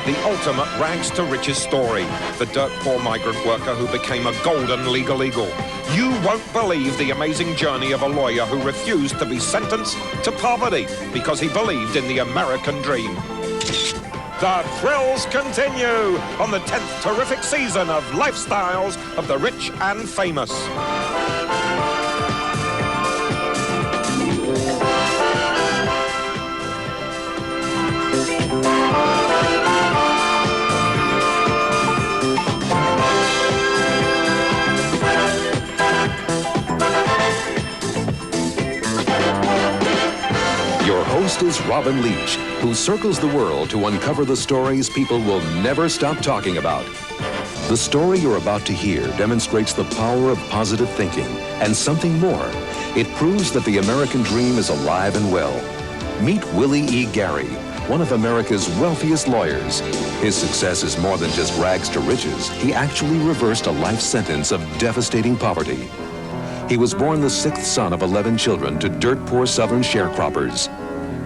the ultimate rags to riches story. The dirt poor migrant worker who became a golden legal eagle. You won't believe the amazing journey of a lawyer who refused to be sentenced to poverty because he believed in the American dream. The thrills continue on the 10th terrific season of Lifestyles of the Rich and Famous. Your host is Robin Leach, who circles the world to uncover the stories people will never stop talking about. The story you're about to hear demonstrates the power of positive thinking and something more. It proves that the American dream is alive and well. Meet Willie E. Gary, one of America's wealthiest lawyers. His success is more than just rags to riches. He actually reversed a life sentence of devastating poverty. He was born the 6th son of 11 children to dirt-poor Southern sharecroppers.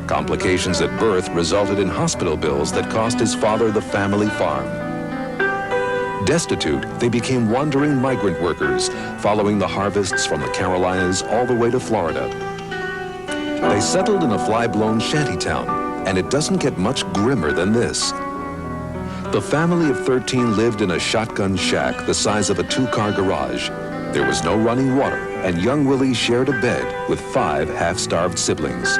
Complications at birth resulted in hospital bills that cost his father the family farm. Destitute, they became wandering migrant workers, following the harvests from the Carolinas all the way to Florida. They settled in a fly-blown shantytown, and it doesn't get much grimmer than this. The family of 13 lived in a shotgun shack the size of a 2-car garage. There was no running water, and young Willie shared a bed with 5 half-starved siblings.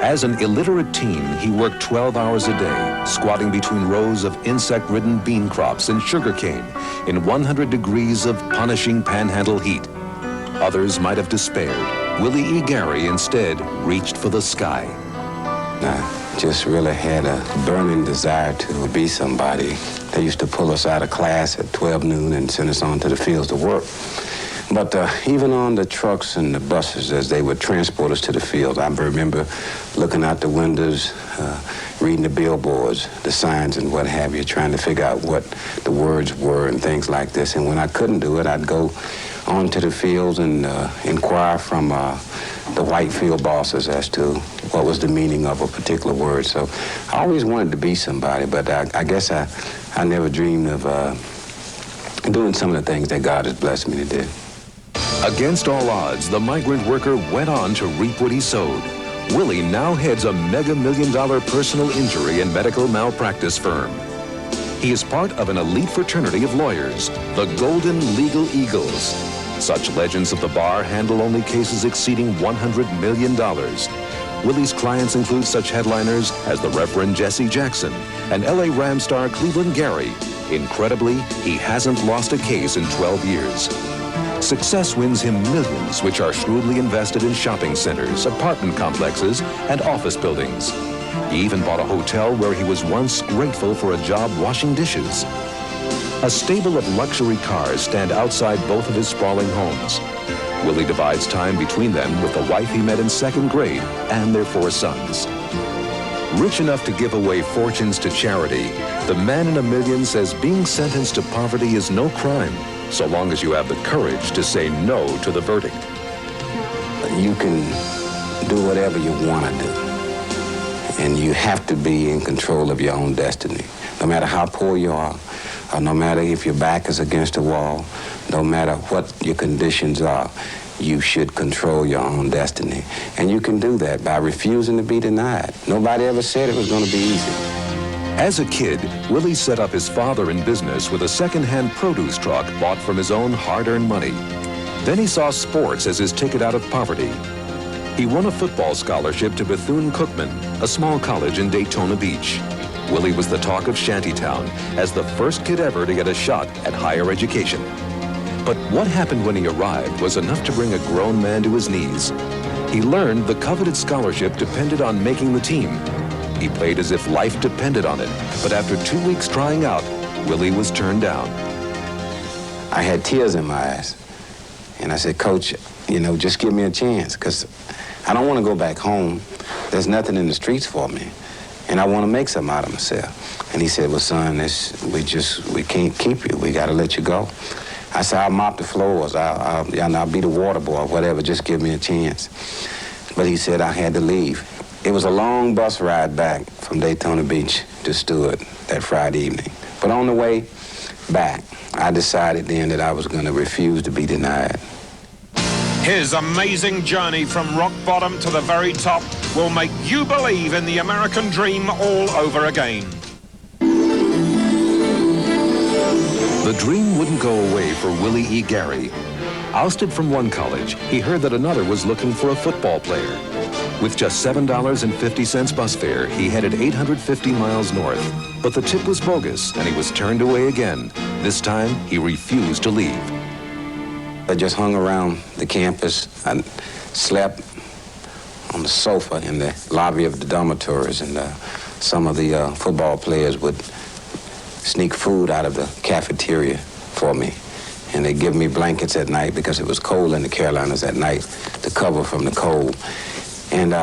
As an illiterate teen, he worked 12 hours a day, squatting between rows of insect-ridden bean crops and sugarcane in 100 degrees of punishing panhandle heat. Others might have despaired. Willie E. Gary instead reached for the sky. I just really had a burning desire to be somebody. They used to pull us out of class at 12 noon and send us on to the fields to work. But even on the trucks and the buses as they would transport us to the field, I remember looking out the windows, reading the billboards, the signs and what have you, trying to figure out what the words were and things like this. And when I couldn't do it, I'd go onto the fields and inquire from the white field bosses as to what was the meaning of a particular word. So I always wanted to be somebody, but I guess I never dreamed of doing some of the things that God has blessed me to do. Against all odds, the migrant worker went on to reap what he sowed. Willie now heads a mega-million-dollar personal injury and medical malpractice firm. He is part of an elite fraternity of lawyers, the Golden Legal Eagles. Such legends of the bar handle only cases exceeding $100 million. Willie's clients include such headliners as the Reverend Jesse Jackson and LA Rams star Cleveland Gary. Incredibly, he hasn't lost a case in 12 years. Success wins him millions, which are shrewdly invested in shopping centers, apartment complexes, and office buildings. He even bought a hotel where he was once grateful for a job washing dishes. A stable of luxury cars stand outside both of his sprawling homes. Willie divides time between them with the wife he met in 2nd grade and their 4 sons. Rich enough to give away fortunes to charity, the man in a million says being sentenced to poverty is no crime, so long as you have the courage to say no to the verdict. You can do whatever you want to do, and you have to be in control of your own destiny. No matter how poor you are, or no matter if your back is against the wall, no matter what your conditions are, you should control your own destiny. And you can do that by refusing to be denied. Nobody ever said it was going to be easy. As a kid, Willie set up his father in business with a second-hand produce truck bought from his own hard-earned money. Then he saw sports as his ticket out of poverty. He won a football scholarship to Bethune-Cookman, a small college in Daytona Beach. Willie was the talk of Shantytown as the first kid ever to get a shot at higher education. But what happened when he arrived was enough to bring a grown man to his knees. He learned the coveted scholarship depended on making the team. He played as if life depended on it, but after 2 weeks trying out, Willie was turned down. I had tears in my eyes, and I said, Coach, just give me a chance, because I don't want to go back home. There's nothing in the streets for me, and I want to make something out of myself. And he said, well, son, we can't keep you. We got to let you go. I said, I'll mop the floors. I'll be the water boy, whatever. Just give me a chance. But he said I had to leave. It was a long bus ride back from Daytona Beach to Stewart that Friday evening. But on the way back, I decided then that I was going to refuse to be denied. His amazing journey from rock bottom to the very top will make you believe in the American dream all over again. The dream wouldn't go away for Willie E. Gary. Ousted from one college, he heard that another was looking for a football player. With just $7.50 bus fare, he headed 850 miles north. But the tip was bogus, and he was turned away again. This time, he refused to leave. I just hung around the campus. I slept on the sofa in the lobby of the dormitories, and some of the football players would sneak food out of the cafeteria for me. And they'd give me blankets at night because it was cold in the Carolinas at night to cover from the cold. And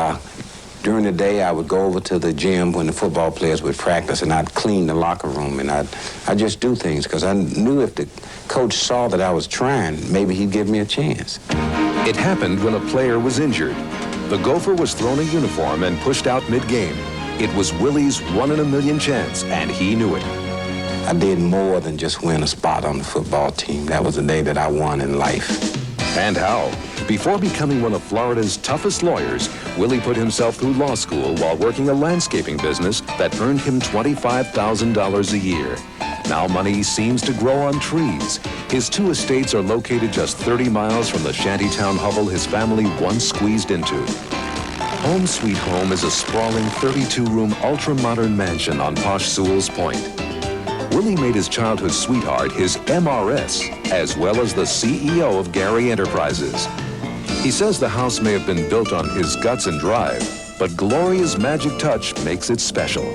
during the day, I would go over to the gym when the football players would practice, and I'd clean the locker room, and I'd just do things because I knew if the coach saw that I was trying, maybe he'd give me a chance. It happened when a player was injured. The Gopher was thrown a uniform and pushed out mid-game. It was Willie's 1 in a million chance, and he knew it. I did more than just win a spot on the football team. That was the day that I won in life. And how? Before becoming one of Florida's toughest lawyers, Willie put himself through law school while working a landscaping business that earned him $25,000 a year. Now money seems to grow on trees. His 2 estates are located just 30 miles from the shantytown hovel his family once squeezed into. Home Sweet Home is a sprawling 32-room ultra-modern mansion on posh Sewell's Point. Willie made his childhood sweetheart his MRS, as well as the CEO of Gary Enterprises. He says the house may have been built on his guts and drive, but Gloria's magic touch makes it special.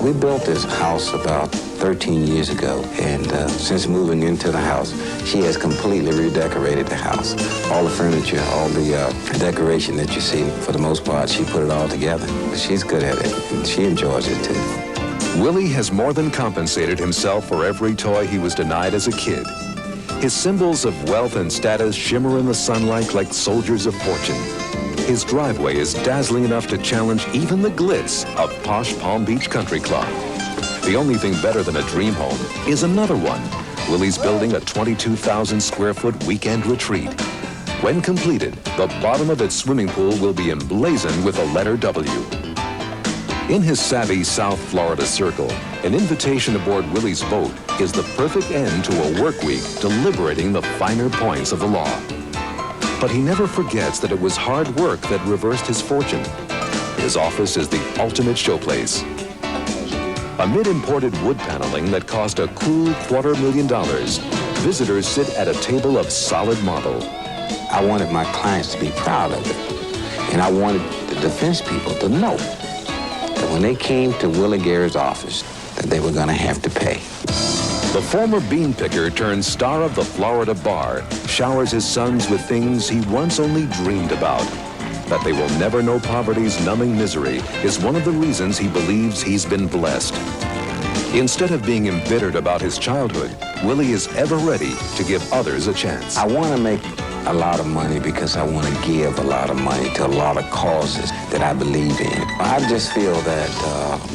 We built this house about 13 years ago, and since moving into the house, she has completely redecorated the house. All the furniture, all the decoration that you see, for the most part, she put it all together. She's good at it, and she enjoys it too. Willie has more than compensated himself for every toy he was denied as a kid. His symbols of wealth and status shimmer in the sunlight like soldiers of fortune. His driveway is dazzling enough to challenge even the glitz of posh Palm Beach Country Club. The only thing better than a dream home is another one. Willie's building a 22,000 square foot weekend retreat. When completed, the bottom of its swimming pool will be emblazoned with the letter W. In his savvy South Florida circle, an invitation aboard Willie's boat is the perfect end to a work week deliberating the finer points of the law. But he never forgets that it was hard work that reversed his fortune. His office is the ultimate showplace. Amid imported wood paneling that cost a cool $250,000, visitors sit at a table of solid marble. I wanted my clients to be proud of it, and I wanted the defense people to know that when they came to Willie Gary's office, that they were going to have to pay. The former bean picker turned star of the Florida bar showers his sons with things he once only dreamed about. That they will never know poverty's numbing misery is one of the reasons he believes he's been blessed. Instead of being embittered about his childhood, Willie is ever ready to give others a chance. I want to make a lot of money because I want to give a lot of money to a lot of causes that I believe in. I just feel that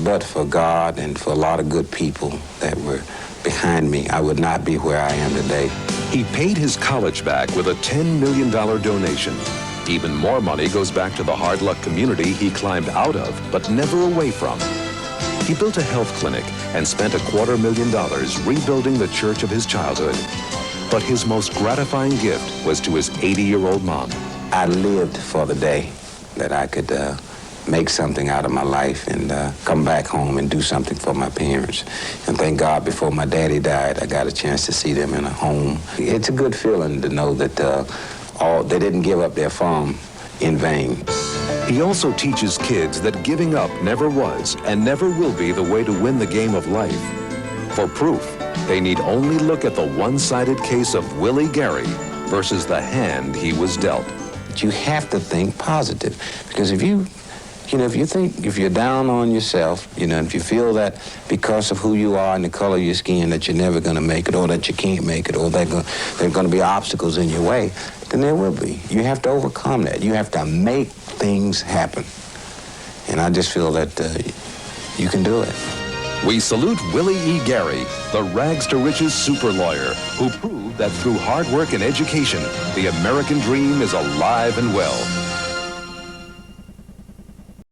but for God and for a lot of good people that were behind me, I would not be where I am today. He paid his college back with a $10 million donation. Even more money goes back to the hard luck community he climbed out of, but never away from. He built a health clinic and spent $250,000 rebuilding the church of his childhood. But his most gratifying gift was to his 80-year-old mom. I lived for the day that I could make something out of my life and come back home and do something for my parents. And thank God, before my daddy died, I got a chance to see them in a home. It's a good feeling to know that they didn't give up their farm in vain. He also teaches kids that giving up never was and never will be the way to win the game of life. For proof, they need only look at the one-sided case of Willie Gary versus the hand he was dealt. You have to think positive, because if you You know, if you're down on yourself, you know, if you feel that because of who you are and the color of your skin that you're never going to make it, or that you can't make it, or there are going to be obstacles in your way, then there will be. You have to overcome that. You have to make things happen. And I just feel that you can do it. We salute Willie E. Gary, the rags to riches super lawyer, who proved that through hard work and education, the American dream is alive and well.